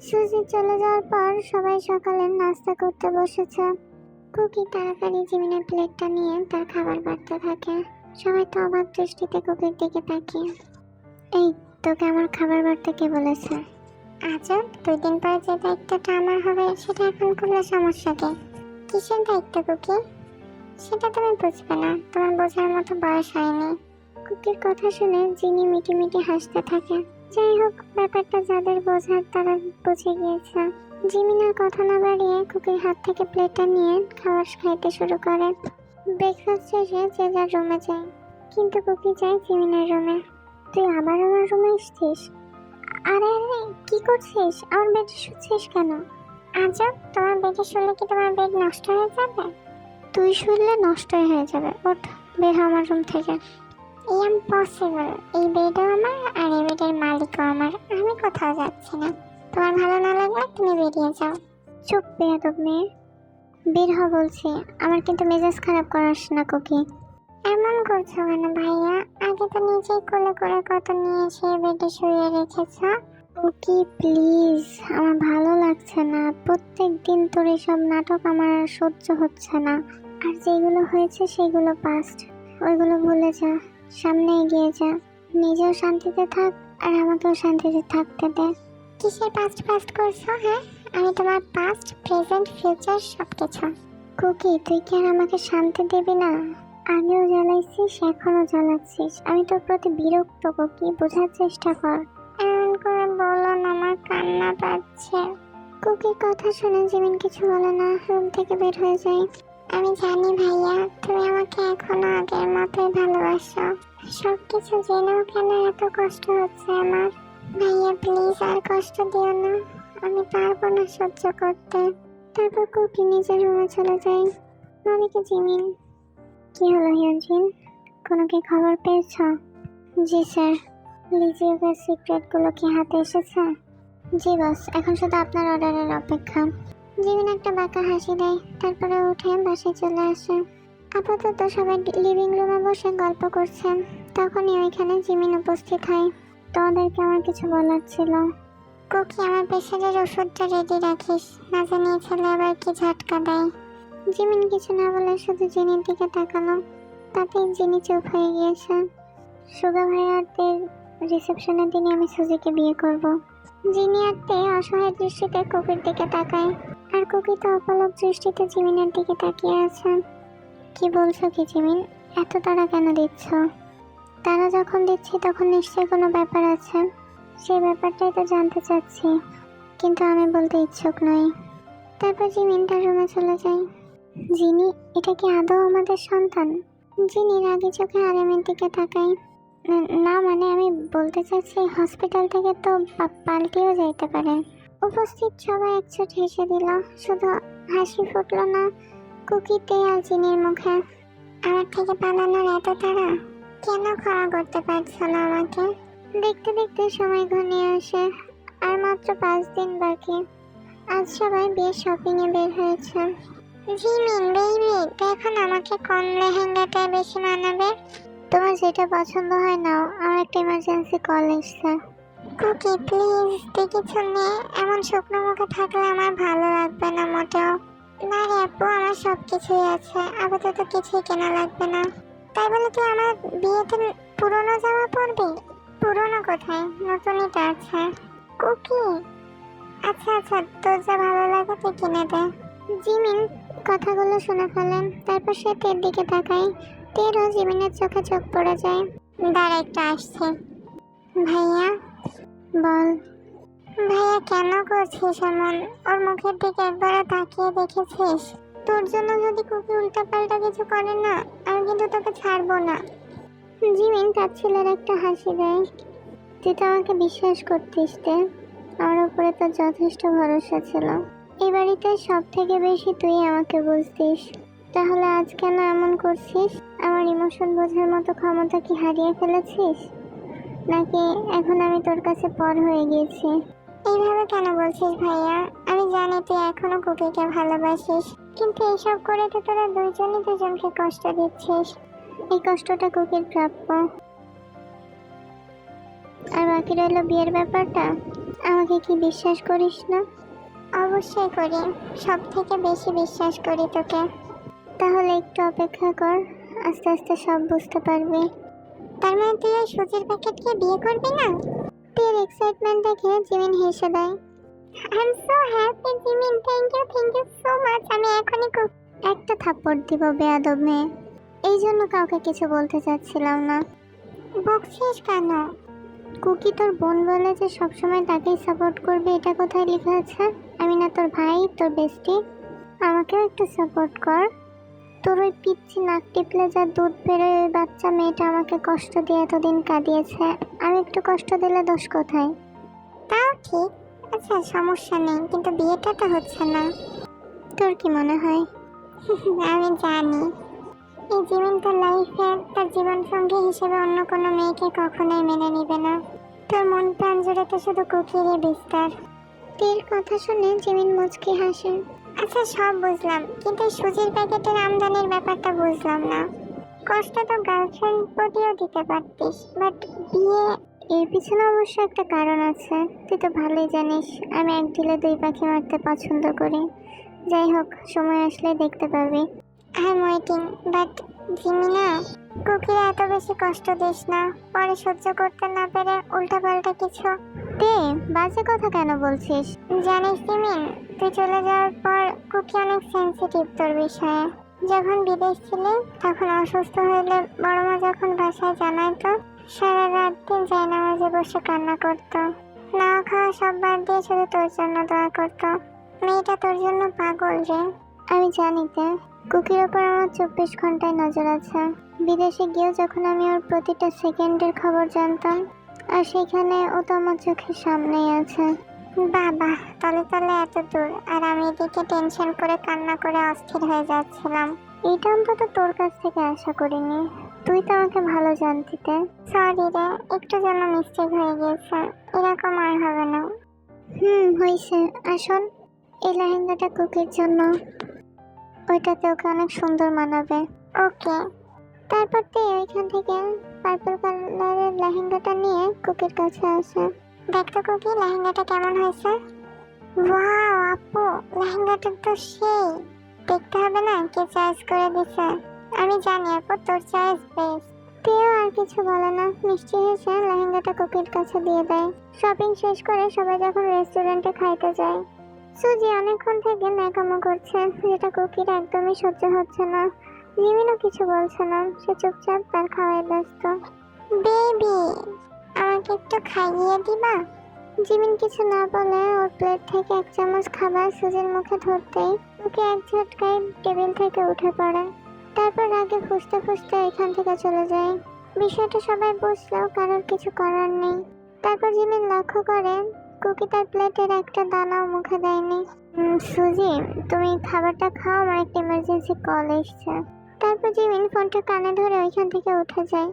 সুজি চলে যাওয়ার পর সবাই সকালের নাস্তা করতে বসেছে। কুকি তাড়াতাড়ি জিমিনের প্লেটটা নিয়ে তার খাবার বাড়তে থাকে। সবাই তো অবাক দৃষ্টিতে কুকির দিকে তাকিয়ে। এই, তোকে আমার খাবার বাড়তে কে বলেছে? আজব, 2 দিন পরে যে দায়িত্বটা আমার হবে সেটা এখন করলে সমস্যা কি? কিসের দায়িত্ব কুকি? সেটা তুমি বুঝবে না, তোমার বোঝার মতো বয়স হয়নি। কুকির কথা শুনে জিনি মিটি মিটি হাসতে থাকে। যাই হোক, ব্যাপারটা যাদের বোঝার তারা বুঝে গিয়েছে। জিমিনের কথা না বাড়িয়ে কুকির হাত থেকে প্লেটটা নিয়ে খাবার খাইতে শুরু করে। ব্রেকফাস্ট শেষে যে যার রুমে যায়, কিন্তু কুকি যায় জিমিনের রুমে। তুই আবার আমার রুমে এসেছিস? আরে আরে, কি করছিস? আমার বেডে শুচ্ছিস কেন? আজব, তোমার বেডে শুলে কি তোমার বেড নষ্ট হয়ে যাবে? তুই শুনলে নষ্টই হয়ে যাবে। ওঠ, বের হ আমার রুম থেকে। ইম্পসিবল, এই বেডও আমার আর এই বেডের মালিকও আমার। আমি কোথাও যাচ্ছি না। তোমার ভালো না লাগলে তুমি বেরিয়ে যাও। চুপ বেয়াদব মেয়ে, বের হ বলছি। আমার কিন্তু মেজাজ খারাপ করাস না কুকি। এমন করছো কেন ভাইয়া? আগে তো নিজেই কোলে করে কত নিয়ে এসে বেডে শুয়ে রেখেছ। কুকি প্লিজ, আমার ভালো লাগছে না। প্রত্যেক দিন তোর এসব নাটক আমার আর সহ্য হচ্ছে না। আর যেগুলো হয়েছে সেগুলো পাস্ট, ওইগুলো ভুলে যা, সামনে এগিয়ে যা। নিজেও শান্তিতে থাক আর আমাকেও শান্তিতে থাকতে দে। কিসের পাস্ট পাস্ট করছো? হ্যাঁ, আমি তোমার পাস্ট, প্রেজেন্ট, ফিউচার সবকিছু। কুকি, তুই কি আর আমাকে শান্তি দিবি না? আগেও জ্বালাইছিস, এখনো জ্বালাচ্ছিস। আমি তোর প্রতি বিরক্ত কুকি, বোঝার চেষ্টা কর। এমন করে বলো না, আমার কান্না পাচ্ছে। কুকির কথা শুনে জিমিন কিছু বলে না, রুম থেকে বের হয়ে যায়। আমি জানি ভাইয়া, তুমি আমাকে এখনো আগের মতোই ভালোবাসো। সবকিছু জেনেও কেন এত কষ্ট হচ্ছে আমার? ভাইয়া প্লিজ আর কষ্ট দিও না, আমি পারবো না সহ্য করতে। তারপর কুকি নিজের রুমে চলে যায়। ওদিকে জিমিন। কি হলো হিয়ঞ্জিন, কোনো কি খবর পেয়েছ? জি স্যার। লিজিওকের সিক্রেটগুলো কি হাতে এসেছে? জি বস, এখন শুধু আপনার অর্ডারের অপেক্ষা। জিমিন একটা বাঁকা হাসি দেয়, তারপরে উঠে বাসায় চলে আসে। আপাতত সবাই লিভিং রুমে বসে গল্প করছে। তখনই ওইখানে জিমিন উপস্থিত হয়। তোমাদেরকে আমার কিছু বলার ছিল। কুকি, আমার প্রেশারের ওষুধটা রেডি রাখিস, না জানিয়ে ছেলে আবার কি ঝটকা দেয়। জিমিন কিছু না বলে শুধু জিনির দিকে তাকালো। তাতেই জিনি চুপ হয়ে গিয়েছে। সুগা ভাইয়াদের রিসেপশনের দিনে আমি সুজিকে বিয়ে করব। জিনি আর তে অসহায় দৃষ্টিতে কুকির দিকে তাকায়, আর কুকি তো অপলক দৃষ্টিতে জিমিনের দিকে তাকিয়ে আছে। কি বলছো কি জিমিন? এত তাড়া কেন দিচ্ছ? তারা যখন দিচ্ছি তখন নিশ্চয়ই কোনো ব্যাপার আছে। সেই ব্যাপারটাই তো জানতে চাচ্ছি, কিন্তু আমি বলতে ইচ্ছুক নই। তারপর জিমিন তার রুমে চলে যায়। জিনি, এটা কি আদৌ আমাদের সন্তান? জিনি রাগী চোখে আরেমের দিকে তাকায়। না মানে আমি বলতে চাচ্ছি হসপিটাল থেকে তো পাল্টিও যাইতে পারে। উপস্থিত সবাই একচোট হেসে দিল, শুধু হাসি ফুটলো না কুকিতে আর জিনির মুখে। আমার থেকে পালানোর এত তাড়া? কেন ক্ষমা করতে পারছো না আমাকে? দেখতে দেখতে সময় ঘনিয়ে আসে, আর মাত্র 5 দিন বাকি। আজ সবাই বিয়ে শপিং এ বের হয়েছে। জিমিন বেবি, দেখো না আমাকে কোন লেহেঙ্গাটা বেশি মানাবে। তোমার যেটা পছন্দ হয় নাও, আমার একটা ইমার্জেন্সি কল এসছে। কুকি প্লিজ, কিছু নেই। এমন শুকনো মুখে থাকলে আমার ভালো লাগবে না মোটেও। না রে আপু, আমার সব কিছুই আছে, আপাতত কিছুই কেনা লাগবে না। তাই বলে তুই আমার বিয়েতে পুরনো জামা পরবি? পুরনো কোথায়, নতুনই তো আছে। কুকি, আচ্ছা আচ্ছা, তোর যা ভালো লাগে তুই কিনে দে। জিমিন কথাগুলো শুনে ফেলেন, তারপর সে তের দিকে তাকায়। তেরও জিমিনের চোখে চোখ পড়ে যায়। দাঁড়া, একটু আসছে। ভাইয়া, বল। ভাইয়া কেন করছিস এমন? ওর মুখের দিকে একবার তাকিয়ে দেখেছিস? তোর জন্য যদি কুকি উল্টাপাল্টা কিছু করে না, আমি কিন্তু তোকে ছাড়বো না। জিমিন তার ছেলের একটা হাসি দেয়। তুই তো আমাকে বিশ্বাস করতিস তে, আমার উপরে তোর যথেষ্ট ভরসা ছিল। এই বাড়িতে সব থেকে বেশি তুই আমাকে বুঝতিস, তাহলে আজ কেন এমন করছিস? আমার ইমোশন বোঝার মতো ক্ষমতা কি হারিয়ে ফেলেছিস, নাকি এখন আমি তোর কাছে পর হয়ে গিয়েছি? এইভাবে কেন বলছিস ভাইয়া? আমি জানি তুই এখনো কুকিকে ভালোবাসিস, কিন্তু এইসব করে তো তোরা দুজনই দুজনকে কষ্ট দিচ্ছিস। এই কষ্টটা কুকির প্রাপ্য। আর বাকি রইল বিয়ের ব্যাপারটা। আমাকে কি বিশ্বাস করিস না? অবশ্যই করি, সব থেকে বেশি বিশ্বাস করি তোকে। তাহলে একটু অপেক্ষা কর, আস্তে আস্তে সব বুঝতে পারবি। তার মানে তুই ওই সুজির প্যাকেটকে বিয়ে করবি না? তোর এক্সাইটমেন্ট দেখে জিমিন হেসে দেয়। I am so happy Jimin, thank you so much. আমি এখনই একটা থাপ্পড় দিব বেয়াদব মেয়ে। এই জন্য কাউকে কিছু বলতে চাচ্ছিলাম না। বকছিস কেন? কুকি তোর বোন বলে যে সবসময় তাকেই সাপোর্ট করবে, এটা কোথায় লেখা আছে? আমি না তোর ভাই, তোর বেস্টি। আমাকেও একটু সাপোর্ট কর। তোর ওই পিচ্ছি নাক টিপলে যা দুধ বেরোয়, ওই বাচ্চা মেয়েটা আমাকে কষ্ট দিয়ে এতদিন কাঁদিয়েছে। আমি একটু কষ্ট দিলে দোষ কোথায়? তাও ঠিক। আচ্ছা সমস্যা নেই, কিন্তু বিয়েটা তো হচ্ছে না। তোর কি মনে হয়? আমি জানি এই জীবন তার লাইফে তার জীবন সঙ্গী হিসেবে অন্য কোনো মেয়েকে কখনোই মেনে নিবে না। তোর মন প্রাণ জুড়ে তো শুধু কুকিরই বিস্তার। তীর কথা শুনে জিমিন মুচকি হাসে। আচ্ছা সব বুঝলাম, কিন্তু এই সুজির প্যাকেটের আমদানির ব্যাপারটা বুঝলাম না। কষ্ট তো গার্লফ্রেন্ড প্রতিও দিতে পারতিস, বাট বিয়ে? এর পিছনে অবশ্য একটা কারণ আছে, তুই তো ভালোই জানিস আমি এক ঢিলে দুই পাখি মারতে পছন্দ করি। যাই হোক, সময় আসলে দেখতে পাবি। আই এম ওয়েটিং, বাট জিমিনা, কুকির এত বেশি কষ্ট দিস না, পরে সহ্য করতে না পেরে উল্টাপাল্টা কিছু। তে বাজে কথা কেন বলছিস? জানিস জিমিন, তুই চলে যাওয়ার পর কুকি অনেক সেন্সিটিভ তোর বিষয়ে। যখন বিদেশ ছিলি তখন অসুস্থ হইলে বড় মা যখন বাসায় জানাইতো, সারা রাত দিন জায়নামাজে বসে কান্না করতো। না খাওয়া সব বাদ দিয়ে শুধু তোর জন্য দোয়া করতো। মেয়েটা তোর জন্য পাগল রে। আমি জানি তে, কুকির ওপর আমার 24 ঘন্টায় নজর আছে। বিদেশে গিয়েও যখন আমি ওর প্রতিটা সেকেন্ডের খবর জানতাম, আর সেখানে ও তো আমার চোখের সামনেই আছে। বাবা, তলে তলে এত দূর, আর আমি এদিকে টেনশন করে কান্না করে অস্থির হয়ে যাচ্ছিলাম। এইটা অন্তত তোর কাছ থেকে আশা করিনি। তুই তো আমাকে ভালো জানতিতে। সরি রে, একটু যেন মিস্টেক হয়ে গিয়েছে, এরকম আর হবে না। হয়েছে। আসুন, এই লেহেঙ্গাটা কুকির জন্য, ওইটাতে ওকে অনেক সুন্দর মানাবে। ওকে। তারপর তে ওইখান থেকে পার্পল কালারের লেহেঙ্গাটা নিয়ে কুকির কাছে আসে। দেখতো কুকি, লেহেঙ্গাটা কেমন হয়েছে? ওয়াও আপু, লেহেঙ্গাটা তো সেই। দেখতে হবে না কে চয়েস করে দিছে। আমি জানি আপু, তোর চয়েস বেস্ট। তেও আর কিছু বলে না, মিষ্টি হেসে লেহেঙ্গাটা কুকির কাছে দিয়ে দেয়। শপিং শেষ করে সবাই যখন রেস্টুরেন্টে খাইতে যায়, সুজি অনেকক্ষণ থেকে ন্যাকামো করছে, যেটা কুকির একদমই সহ্য হচ্ছে না। জিমিনও কিছু বলছে না, সে চুপচাপ তার খাওয়ায় ব্যস্ত। বেবি, আমাকে একটু খাইয়ে দিবা? জিমিন কিছু না বলে ওর প্লেট থেকে এক চামচ খাবার সুজির মুখে ধরতেই ওকে এক ঝটকায় টেবিল থেকে উঠে পড়ে। তারপর আগে ফুসতে ফুসতে এখান থেকে চলে যায়। বিষয়টা সবাই বুঝলেও কারোর কিছু করার নেই। তারপর জিমিন লক্ষ্য করে কুকি তার প্লেটের একটা দানাও মুখে দেয়নি। সুজি, তুমি খাবারটা খাও, আমার একটা ইমার্জেন্সি কল এসছে। তারপর জিমিন ফোনটা কানে ধরে ওইখান থেকে উঠে যায়।